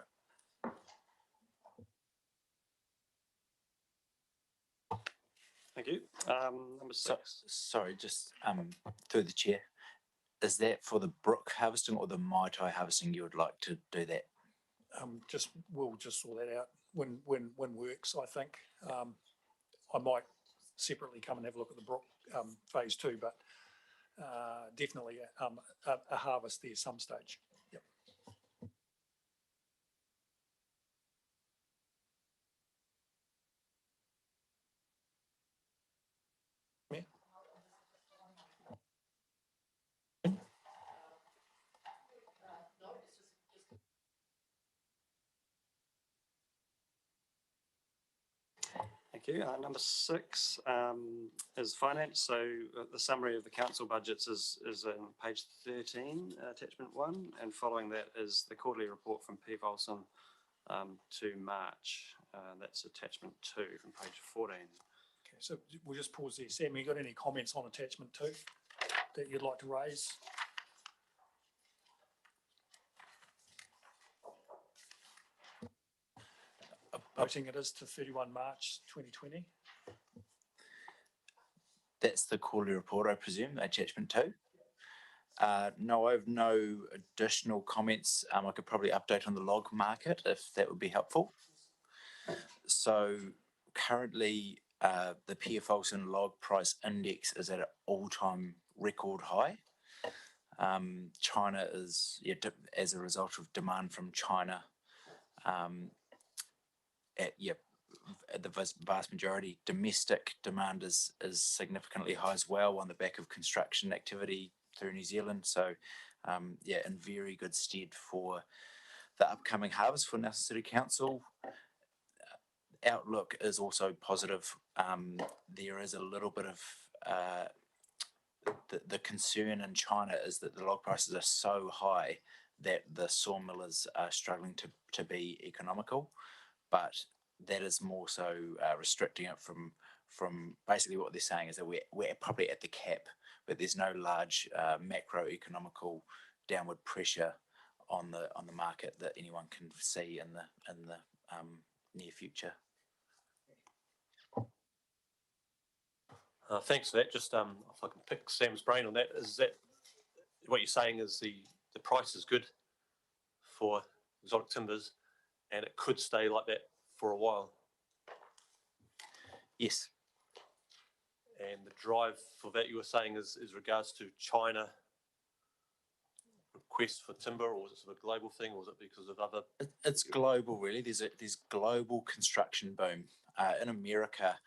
Thank you. Number 6. Sorry, just through the chair. Is that for the Brook harvesting or the Mai Tai harvesting you would like to do that? We'll just sort that out when works, I think. I might separately come and have a look at the Brook phase 2, but definitely a harvest there some stage. Yep. Yeah. Thank you. Number 6 is finance. So the summary of the council budgets is in page 13, attachment 1, and following that is the quarterly report from P. Volson to March. That's attachment 2 from page 14. Okay, so we'll just pause there. Sam, you got any comments on attachment 2 that you'd like to raise? Noting it is to 31 March 2020. That's the quarterly report, I presume, attachment 2. No, I have no additional comments. I could probably update on the log market if that would be helpful. So currently, the P.F. Olsen log price index is at an all-time record high. China is, as a result of demand from China, the vast majority domestic demand is significantly high as well on the back of construction activity through New Zealand. So in very good stead for the upcoming harvest for Nelson City Council. Outlook is also positive. There is a little bit of the concern in China is that the log prices are so high that the sawmillers are struggling to be economical, but that is more so restricting it from basically what they're saying is that we're probably at the cap, but there's no large macroeconomical downward pressure on the market that anyone can see in the near future. Thanks for that. Just if I can pick Sam's brain on that, is that what you're saying is the price is good for exotic timbers and it could stay like that for a while? Yes. And the drive for that you were saying is regards to China request for timber, or is it sort of a global thing, or is it because of other? It's global, really. There's global construction boom in America.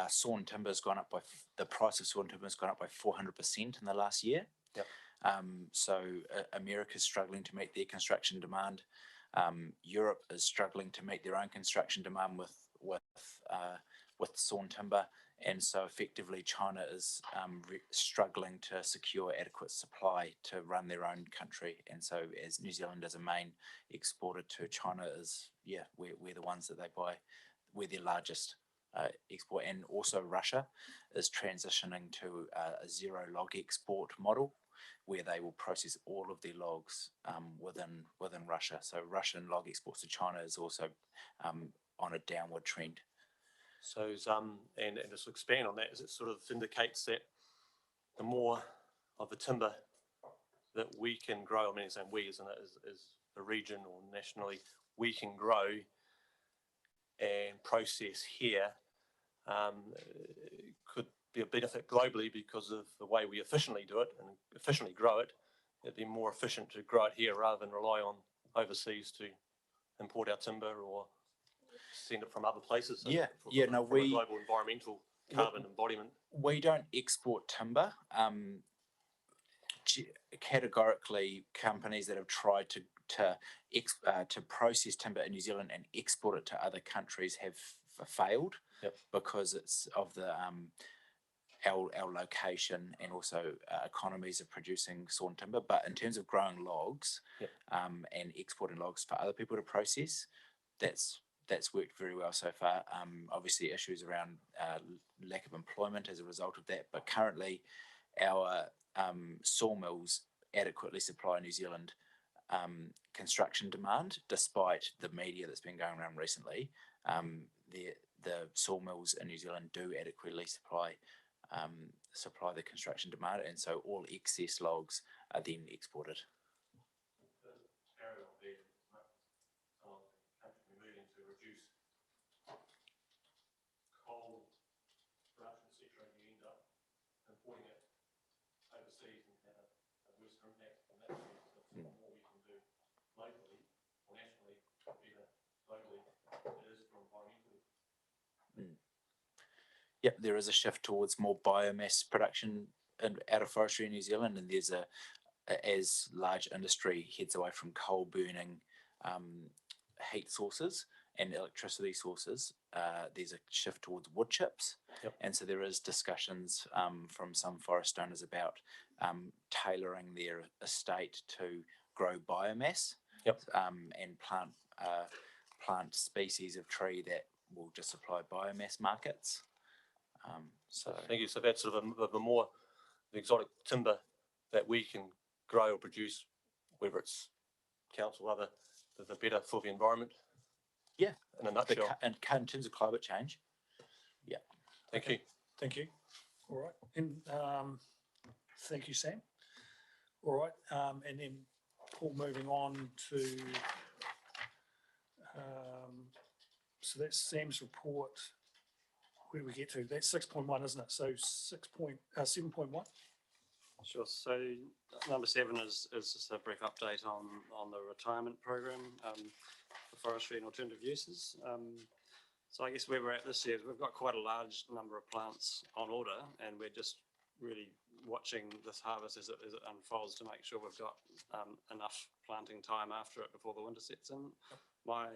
Sawn timber has gone up by the price of sawn timber has gone up by 400% in the last year. Yep. So America's struggling to meet their construction demand. Europe is struggling to meet their own construction demand with sawn timber, and so effectively China is struggling to secure adequate supply to run their own country. And so, as New Zealand as a main exporter to China is, we're the ones that they buy. We're their largest export, and also Russia is transitioning to a zero log export model, where they will process all of their logs within Russia. So Russian log exports to China is also on a downward trend. So and just to expand on that, it sort of indicates that the more of the timber that we can grow, I mean, saying we as a region or nationally, we can grow and process here, could be a benefit globally because of the way we efficiently do it and efficiently grow it. It'd be more efficient to grow it here rather than rely on overseas to import our timber or send it from other places. So from a global environmental carbon embodiment. We don't export timber. Categorically, companies that have tried to process timber in New Zealand and export it to other countries have failed. Yep. Because it's of the our location and also economies of producing sawn timber. But in terms of growing logs, and exporting logs for other people to process, that's worked very well so far. Obviously issues around lack of employment as a result of that, but currently our sawmills adequately supply New Zealand construction demand, despite the media that's been going around recently. The sawmills in New Zealand do adequately supply supply the construction demand, and so all excess logs are then exported. Parallel there, someone country moving to reduce coal production, etc., and you end up importing it overseas and have a worse impact on that. So the more we can do locally or nationally, better globally it is for environmentally. Yep, there is a shift towards more biomass production out of forestry in New Zealand, and there's as large industry heads away from coal burning heat sources and electricity sources, there's a shift towards wood chips. Yep. And so there is discussions from some forest owners about tailoring their estate to grow biomass. Yep. And plant species of tree that will just supply biomass markets. So Thank you. So that's sort of the more exotic timber that we can grow or produce, whether it's council or other, the better for the environment. yeah, In a nutshell. in terms of climate change, yeah. Thank you. Thank you. All right. And thank you, Sam. All right. And then Paul, moving on to, so that's Sam's report. Where do we get to? That's 6.1, isn't it? So 7.1. Sure. So number 7 is just a brief update on the retirement program for forestry and alternative uses. So I guess where we're at this year is we've got quite a large number of plants on order, and we're just really watching this harvest as it unfolds to make sure we've got enough planting time after it before the winter sets in. My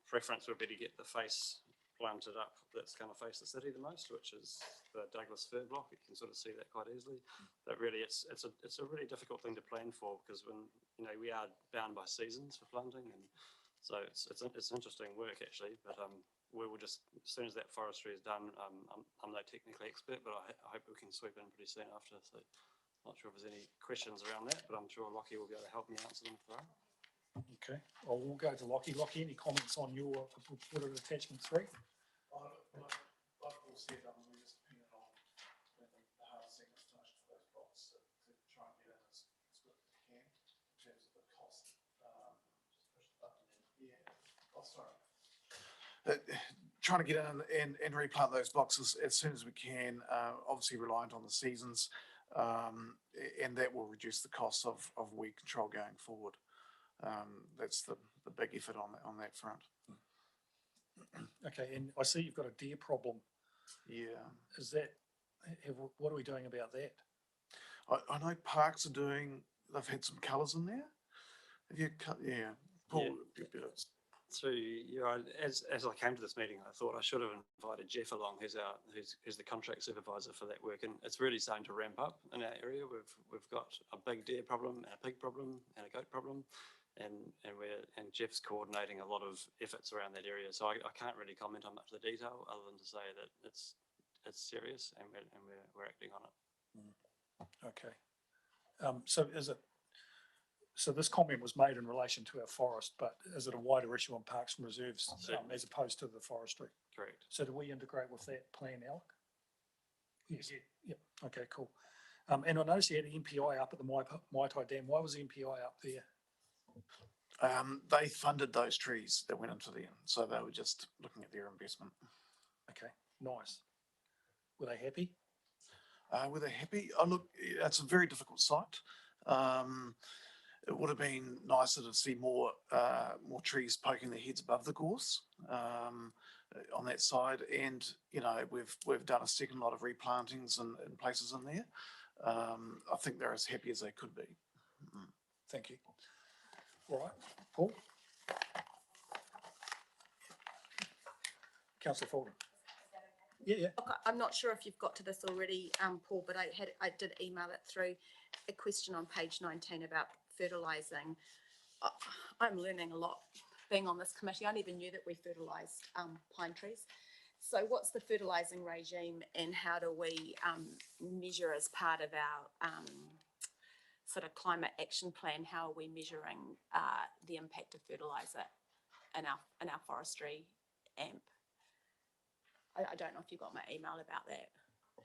preference would be to get the face planted up that's going to face the city the most, which is the Douglas fir block. You can sort of see that quite easily. But really, it's a really difficult thing to plan for, because when we are bound by seasons for planting, and so it's interesting work actually. But we will just, as soon as that forestry is done, I'm no technical expert, but I hope we can sweep in pretty soon after. So not sure if there's any questions around that, but I'm sure Lockie will be able to help me answer them for that. Okay. Well, we'll go to Lockie. Lockie, any comments on your report of attachment 3? Like Paul said, we're just dependent on when the harvesting is finished for those blocks to try and get in as quick as we can in terms of the cost. Just push the button and yeah. Oh, sorry. Trying to get in and replant those blocks as soon as we can, obviously reliant on the seasons, and that will reduce the costs of weed control going forward. That's the big effort on that front. Okay, and I see you've got a deer problem. Yeah. Is that, what are we doing about that? I know parks they've had some colours in there. Have you cut? Yeah. Paul, So as I came to this meeting, I thought I should have invited Jeff along, who's the contract supervisor for that work, and it's really starting to ramp up in our area. We've got a big deer problem, and a pig problem, and a goat problem, and Jeff's coordinating a lot of efforts around that area. So I can't really comment on much of the detail other than to say that it's serious, and we're acting on it. Okay. So this comment was made in relation to our forest, but is it a wider issue on parks and reserves as opposed to the forestry? Correct. So do we integrate with that plan, Alec? Yes. Yep. Okay, cool. And I noticed you had an MPI up at the Maitai Dam. Why was the MPI up there? They funded those trees that went into them, so they were just looking at their investment. Okay, nice. Were they happy? Were they happy? Oh, look, it's a very difficult site. It would have been nicer to see more trees poking their heads above the gorse on that side, and we've done a second lot of replantings in places in there. I think they're as happy as they could be. Thank you. All right, Paul. Councillor Fulton. Yeah. Look, I'm not sure if you've got to this already, Paul, but I did email it through, a question on page 19 about fertilising. I'm learning a lot being on this committee. I never knew that we fertilised pine trees. So what's the fertilising regime, and how do we measure as part of our sort of climate action plan? How are we measuring the impact of fertiliser in our forestry AMP? I don't know if you got my email about that.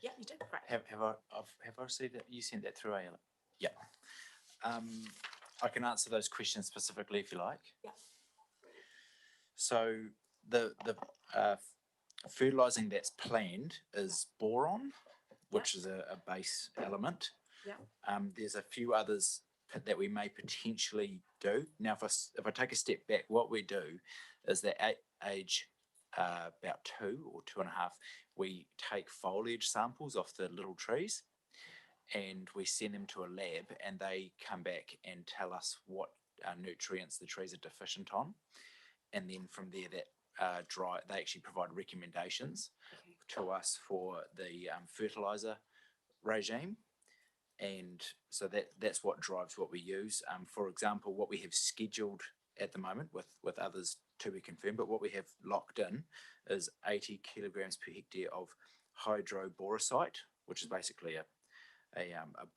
Yeah, you did, great. Have I received that? You sent that through, Ayla? Yeah. I can answer those questions specifically if you like. Yeah. So the fertilising that's planned is boron, which is a base element. Yeah. There's a few others that we may potentially do. Now, if I take a step back, what we do is that at age about 2 or 2.5, we take foliage samples off the little trees and we send them to a lab and they come back and tell us what nutrients the trees are deficient on. And then from there, that they actually provide recommendations to us for the fertilizer regime. And so that's what drives what we use. For example, what we have scheduled at the moment with others to be confirmed, but what we have locked in is 80 kilograms per hectare of hydroborosite, which is basically a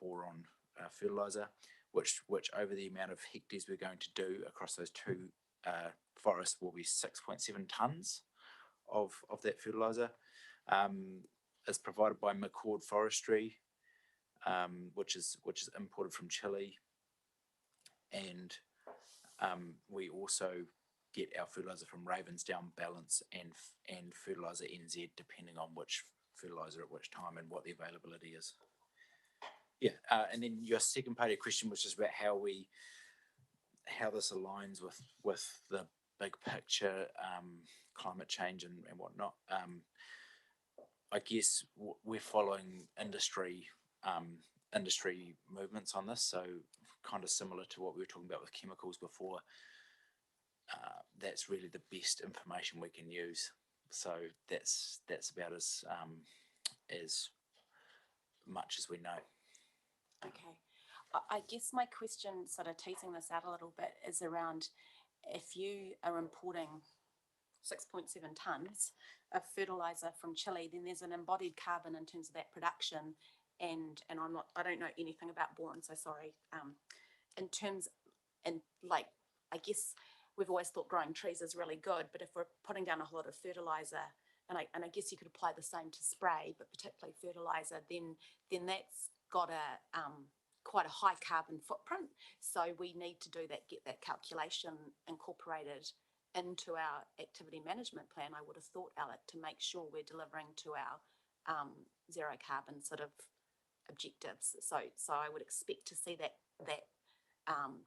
boron fertilizer, which over the amount of hectares we're going to do across those two forests will be 6.7 tonnes of that fertilizer. It's provided by McCord Forestry, which is imported from Chile, and we also get our fertilizer from Ravensdown, Balance, and Fertilizer NZ, depending on which fertilizer at which time and what the availability is. Yeah, and then your second part of your question was just about how this aligns with the big picture, climate change and whatnot. I guess we're following industry movements on this, so kind of similar to what we were talking about with chemicals before. That's really the best information we can use. So that's about as much as we know. Okay. I guess my question, sort of teasing this out a little bit, is around if you are importing 6.7 tonnes of fertilizer from Chile, then there's an embodied carbon in terms of that production. And I don't know anything about boron, so sorry. In terms, and like, I guess we've always thought growing trees is really good, but if we're putting down a whole lot of fertilizer, and I guess you could apply the same to spray, but particularly fertilizer, then that's got quite a high carbon footprint. So we need to do that, get that calculation incorporated into our activity management plan, I would have thought, Alec, to make sure we're delivering to our zero carbon sort of objectives. So I would expect to see that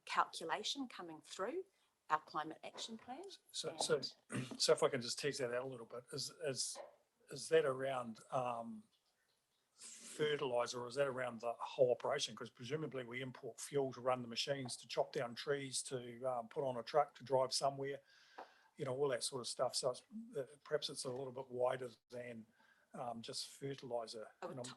calculation coming through our climate action plan. So if I can just tease that out a little bit, is that around fertilizer, or is that around the whole operation? Because presumably we import fuel to run the machines, to chop down trees, to put on a truck, to drive somewhere, all that sort of stuff. So perhaps it's a little bit wider than just fertilizer.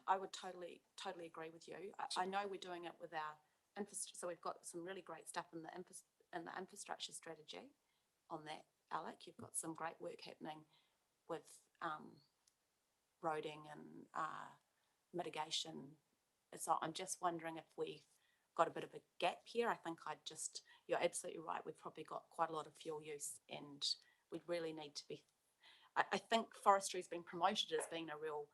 I would totally agree with you. I know we're doing it with our infrastructure. So we've got some really great stuff in the infrastructure strategy on that, Alec. You've got some great work happening with roading and mitigation. So I'm just wondering if we've got a bit of a gap here. I think you're absolutely right. We've probably got quite a lot of fuel use, and we really need to be. I think forestry has been promoted as being a real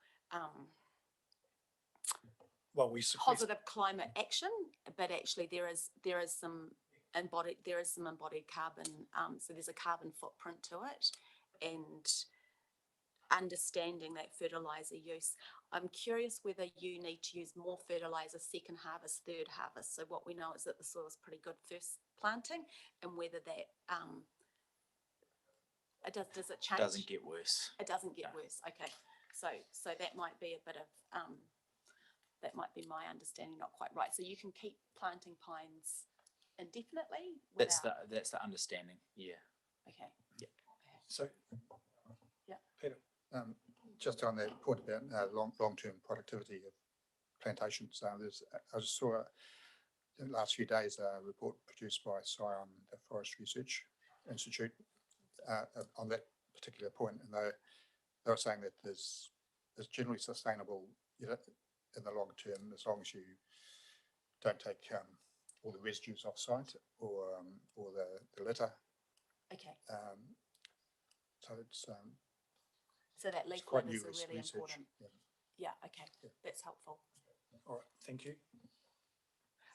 positive climate action, but actually there is some embodied carbon. So there's a carbon footprint to it, and understanding that fertilizer use. I'm curious whether you need to use more fertilizer second harvest, third harvest. So what we know is that the soil is pretty good first planting, and whether that does it change? Doesn't get worse. It doesn't get worse. Okay, so that might be a bit of that might be my understanding not quite right. So you can keep planting pines indefinitely. That's the understanding. Yeah. Okay. Yeah. So. Yeah. Peter. Just on that point about long-term productivity of plantations, I just saw in the last few days a report produced by Scion, the Forest Research Institute, on that particular point, and they were saying that there's generally sustainable, in the long term, as long as you don't take all the residues off site or the litter. Okay. So it's so that leaf quite litter new is really research. important. Yeah. Yeah, okay, Yeah. that's helpful. All right, thank you.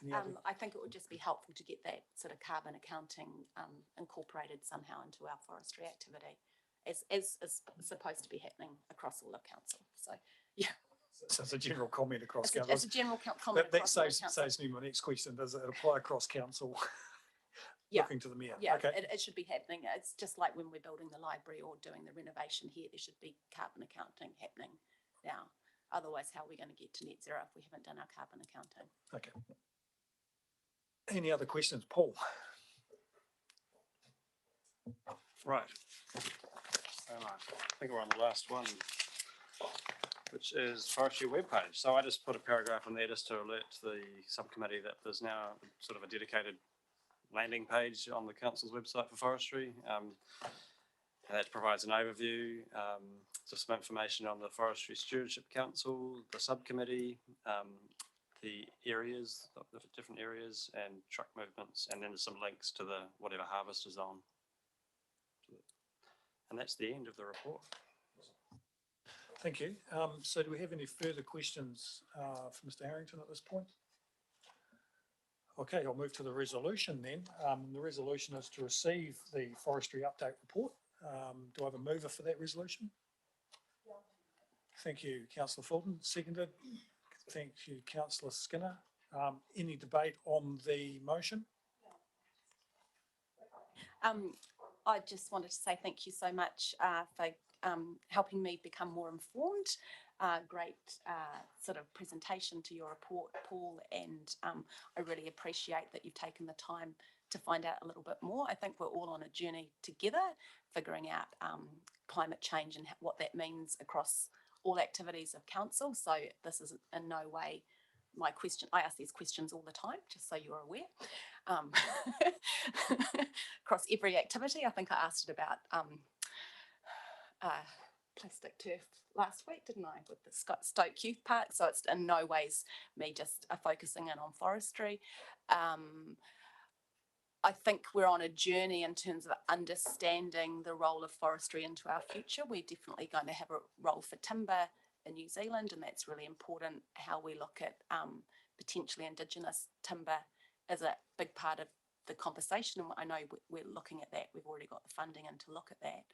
Any other- I think it would just be helpful to get that sort of carbon accounting incorporated somehow into our forestry activity, as is supposed to be happening across all of council. So, yeah. So it's a general comment across It's council. a general comment That across all of council. saves me my next question. Does it apply across council? Yeah. Looking to the mayor. Yeah, Okay. it should be happening. It's just like when we're building the library or doing the renovation here, there should be carbon accounting happening now. Otherwise, how are we going to get to net zero if we haven't done our carbon accounting? Okay. Any other questions, Paul? Right. So I think we're on the last one, which is Forestry Web Page. So I just put a paragraph in there just to alert the subcommittee that there's now sort of a dedicated landing page on the council's website for forestry. And that provides an overview, just some information on the Forestry Stewardship Council, the subcommittee, the areas, the different areas and truck movements, and then there's some links to the whatever harvest is on. And that's the end of the report. Thank you. So do we have any further questions for Mr. Harrington at this point? Okay, I'll move to the resolution then. The resolution is to receive the forestry update report. Do I have a mover for that resolution? Thank you, Councillor Fulton. Seconded. Thank you, Councillor Skinner. Any debate on the motion? I just wanted to say thank you so much for helping me become more informed. Great sort of presentation to your report, Paul, and I really appreciate that you've taken the time to find out a little bit more. I think we're all on a journey together, figuring out climate change and what that means across all activities of council. So this is in no way my question. I ask these questions all the time, just so you're aware. Across every activity, I think I asked it about plastic turf last week, didn't I, with the Stoke Youth Park? So it's in no ways me just focusing in on forestry. I think we're on a journey in terms of understanding the role of forestry into our future. We're definitely going to have a role for timber in New Zealand, and that's really important, how we look at potentially Indigenous timber as a big part of the conversation. And I know we're looking at that. We've already got the funding in to look at that.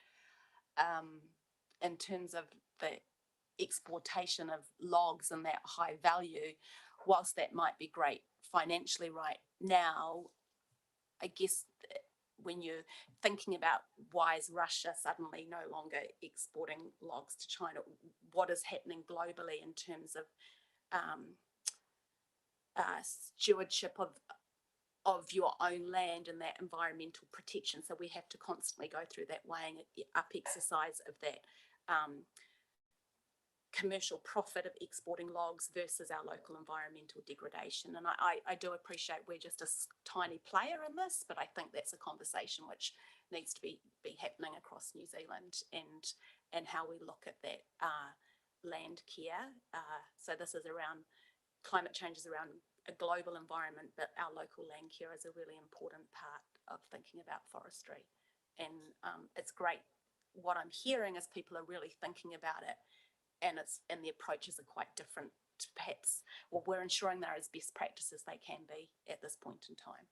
In terms of the exportation of logs and that high value, whilst that might be great financially right now, I guess when you're thinking about why is Russia suddenly no longer exporting logs to China, what is happening globally in terms of stewardship of your own land and that environmental protection. So we have to constantly go through that weighing up exercise of that commercial profit of exporting logs versus our local environmental degradation. And I do appreciate we're just a tiny player in this, but I think that's a conversation which needs to be happening across New Zealand and how we look at that land care. So this is around climate change, is around a global environment, but our local land care is a really important part of thinking about forestry. And it's great. What I'm hearing is people are really thinking about it, and the approaches are quite different to perhaps, well, we're ensuring they're as best practice as they can be at this point in time.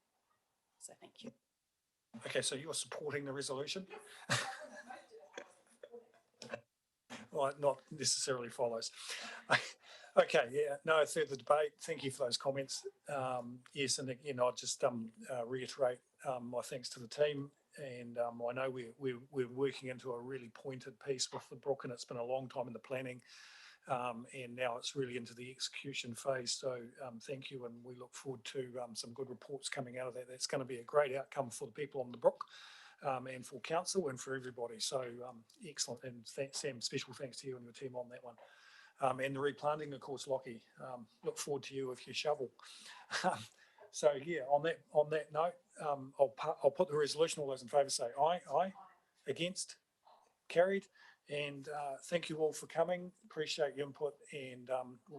So thank you. Okay, so you're supporting the resolution? Well, not necessarily follows. Okay, yeah, no further debate. Thank you for those comments. Yes, and again, I'll just reiterate my thanks to the team. And I know we're working into a really pointed piece with the Brook, and it's been a long time in the planning. And now it's really into the execution phase. So thank you, and we look forward to some good reports coming out of that. That's going to be a great outcome for the people on the Brook, and for council and for everybody. So excellent, and Sam, special thanks to you and your team on that one. And the replanting, of course, Lockie, look forward to you with your shovel. So yeah, on that note, I'll put the resolution. All those in favour say aye. Aye. Against? Carried. And thank you all for coming. Appreciate your input, and